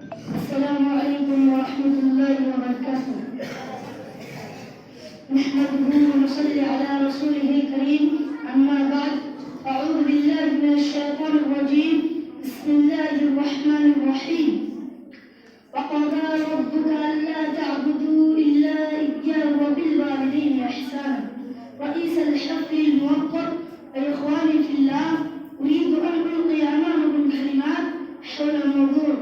السلام عليكم ورحمة الله وبركاته. نحمده ونصلي على رسوله الكريم، أما بعد، أعوذ بالله من الشيطان الرجيم. بسم الله الرحمن الرحيم. وقضى ربك ألا تعبدوا إلا إياه وبالوالدين إحسانا. رئيس الحفل الموقر وإخواني في الله، أريد أن ألقي أمامكم كلمات حول موضوع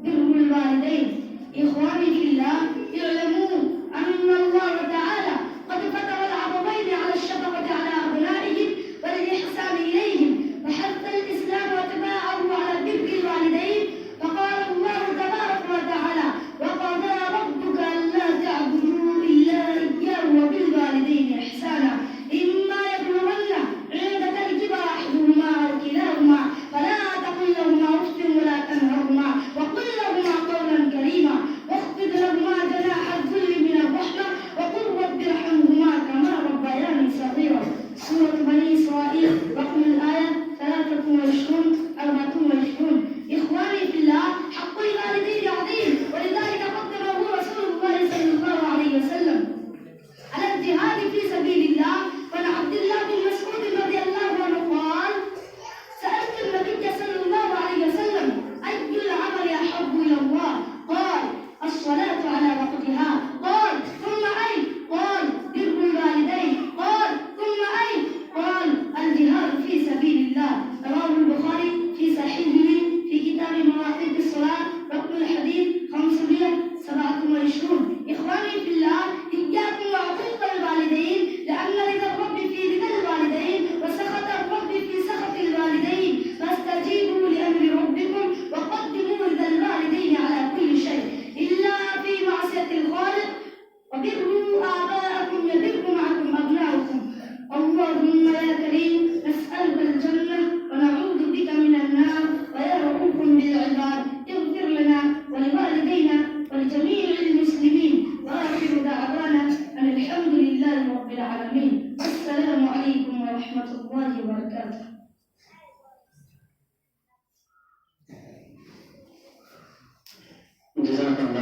بر الوالدين. إخواني في الله، اعلموا أن الله تعالى قد فطر الأبوين على الشفقة على أبنائهم والإحسان إليهم، وحث الإسلام واتباعه على بر الوالدين. فقال الله تبارك وتعالى: وقضى ربك ألا تعبدوا إلا إياه وبالوالدين إحسانا. إما يبلغن عندك الكبر أحدهما أو كلاهما فلا تقل لهما أف ولا تنهرهما وقل لهما قولا كريما واخفض لهما جناح الذل من الرحمة وقل رب ارحمهما كما ربياني صغيرا. سورة بني إسرائيل، رقم الآية 23 24. إخواني في الله، حق الوالدين عظيم، ولذلك قدمه رسول الله صلى الله عليه وسلم على الجهاد في سبيل الله. وعن عبد الله بن مسعود رضي الله عنه قال: سألت النبي صلى الله عليه وسلم: أي العمل أحب إلى الله؟ قال: الصلاة على وقتها. قال: ثم أي؟ قال: بر الوالدين. قال: ثم أي؟ قال: الجهاد في سبيل الله. رواه البخاري في صحيحه في كتاب مواقيت الصلاة، رقم الحديث 527. إخواني في الله، إياكم وعقوق الوالدين، لأن رضا الرب في رضا الوالدين وسخط الرب في سخط الوالدين. فاستجيبوا لأمر ربكم وقدموا رضا الوالدين على كل شيء إلا في معصية الخالق. وبروا آباءكم يبركم معكم أبناؤكم. اللهم يا كريم، نسألك الجنة ونعوذ بك من النار. ويا رؤوف بالعباد، اغفر لنا ولوالدينا ولجميع المسلمين. وآخر دعوانا أن الحمد لله رب العالمين. السلام عليكم ورحمة الله وبركاته. جزاك الله